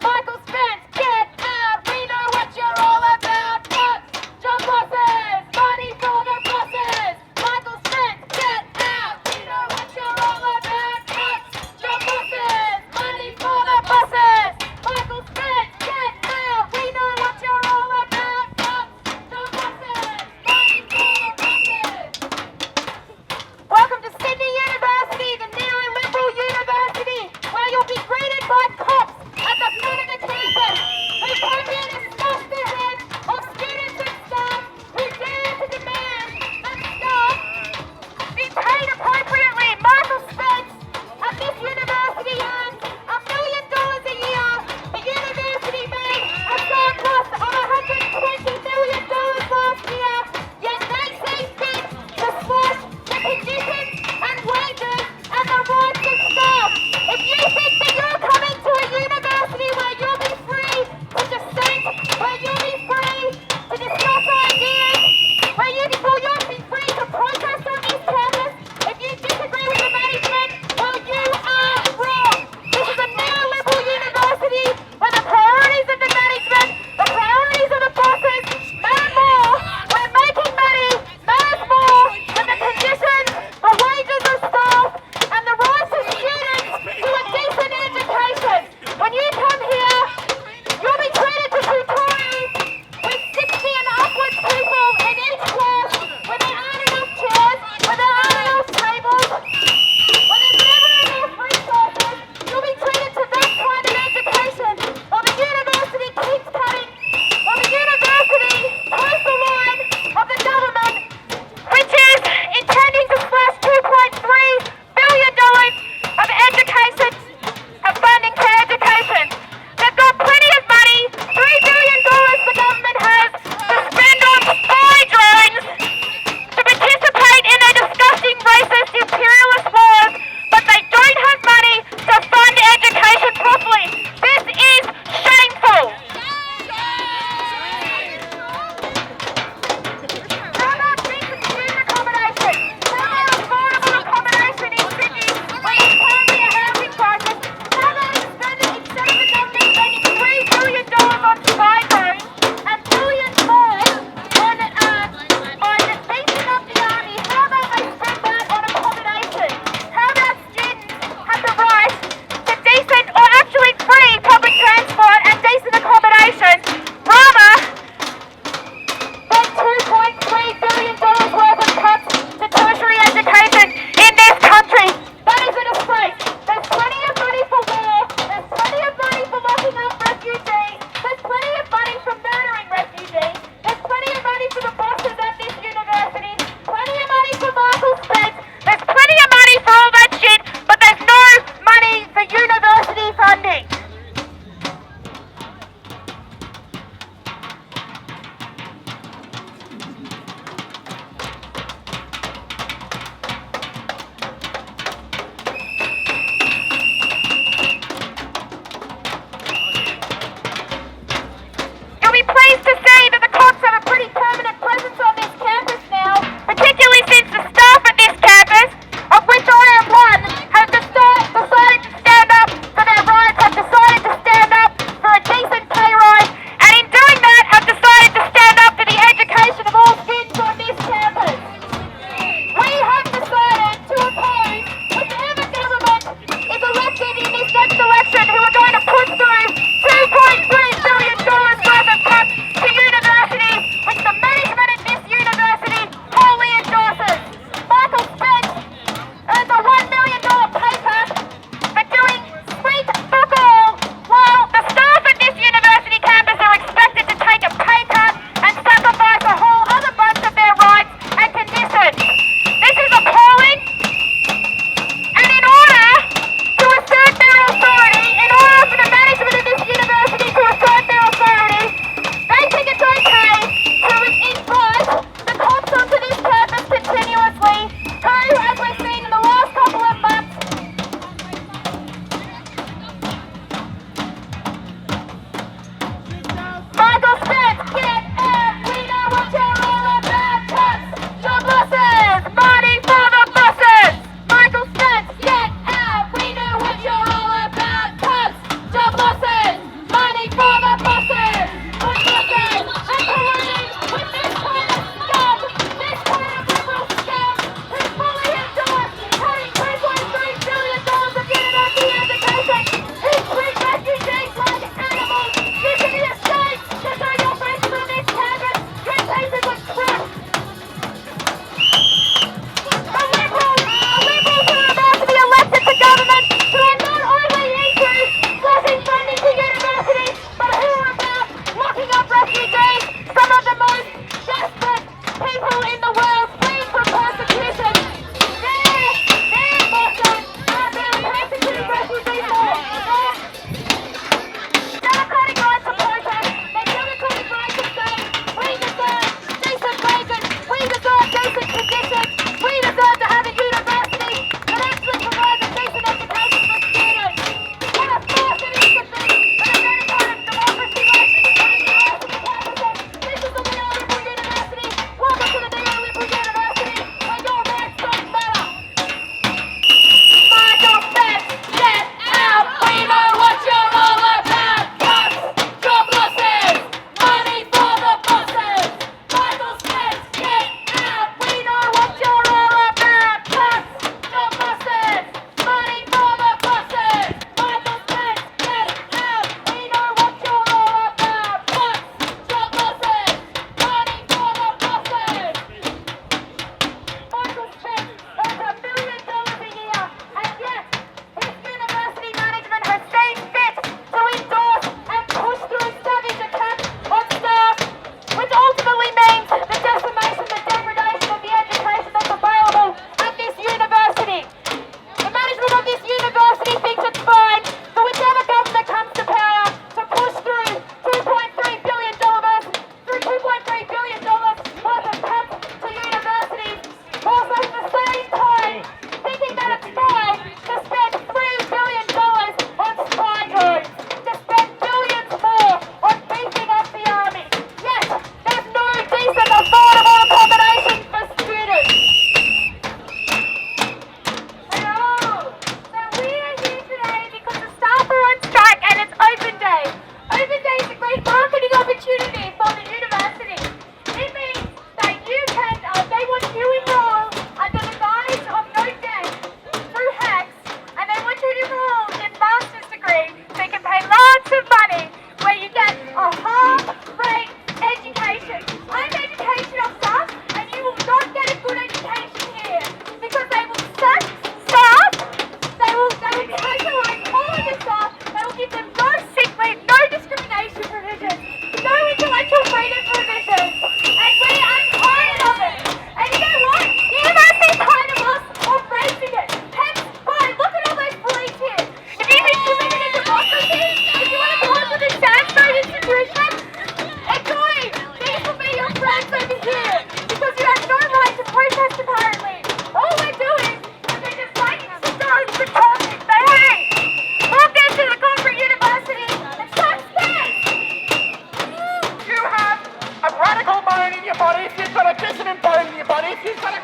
Michael Spence, get out! We know what you're all about! Cuts, job losses, money for the bosses! Michael Spence, get out! We know what you're all about! Cuts, job losses, money for the bosses! Michael Spence, get out! We know what you're all about! Cuts, job losses, money for the bosses! Welcome to Sydney University, the neoliberal university, where you'll be greeted by cops at the front of the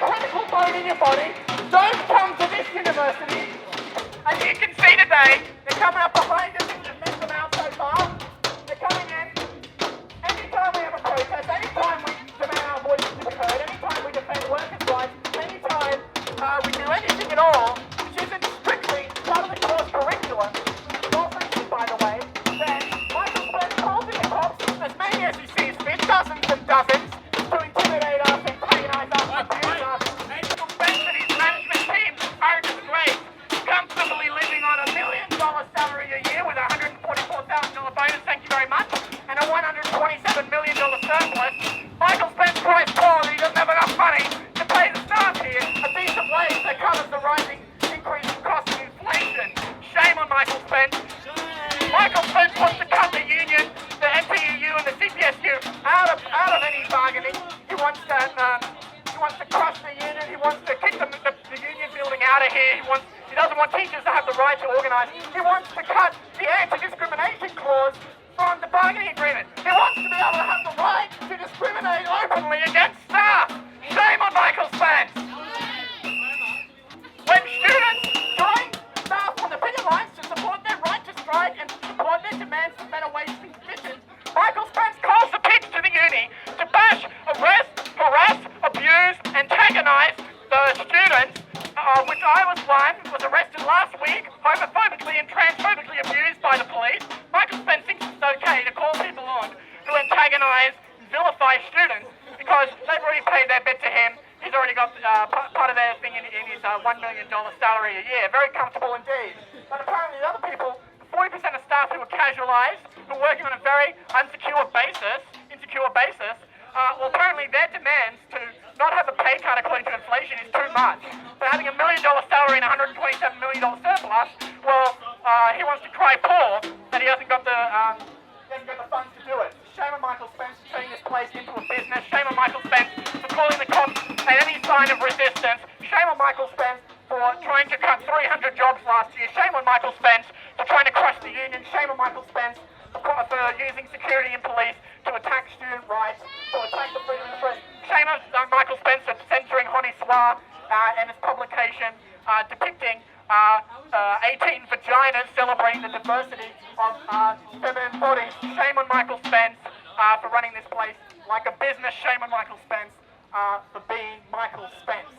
critical bone in your body, don't come to this university. As you can see today, they're coming up behind us and they've messed them out so far. They're coming in. Anytime we have a protest, anytime we demand our voices to be heard, anytime we defend workers' rights, anytime we do anything at all, which isn't strictly part of the course curriculum, also, by the way, then Michael Spence calls in the cops, as many as he sees fit, dozens and dozens, to intimidate us, antagonize us, abuse us. Michael Spence and his management team are disgraced, comfortably living on $1 million salary a year with a $144,000 bonus, thank you very much, and a $127 million surplus. Michael Spence cries poor that he doesn't have enough money to pay the staff here a decent wage that covers the rising increase in cost of inflation. Shame on Michael Spence. Michael Spence wants to cut the union, the NTEU and the CPSU out of any bargaining. He wants to crush the union. He wants to kick the union building out of here. He doesn't want teachers to have the right to organise. He wants to cut the anti-discrimination clause from the bargaining agreement. He wants to be able to have the right to discriminate openly against staff. Shame on Michael Spence. When students join staff on the picket lines to support their right to strike and support their demands for better wages and conditions, Michael Spence calls the pitch to the uni to bash, arrest, harass, abuse, antagonise the students, which I was arrested last week, homophobically and transphobically abused by the police. Michael Spence thinks it's okay to call people on to antagonise and vilify students because they've already paid their bet to him. He's already got part of their thing in his $1 million salary a year. Very comfortable indeed. But apparently the other people, 40% of staff who are casualised, who are working on a very insecure basis, well, apparently their demands to not have a pay cut according to inflation is too much. So having $1 million salary and $127 million surplus, well, he wants to cry poor that he hasn't got the funds to do it. Shame on Michael Spence for turning this place into a business. Shame on Michael Spence for calling the cops at any sign of resistance. Shame on Michael Spence for trying to cut 300 jobs last year. Shame on Michael Spence for trying to crush the union. Shame on Michael Spence for using security and police to attack student rights, to attack the freedom of the press. Shame on Michael Spence for censoring Honey Soir and his publication depicting 18 vaginas celebrating the diversity of feminine bodies. Shame on Michael Spence for running this place like a business. Shame on Michael Spence for being Michael Spence.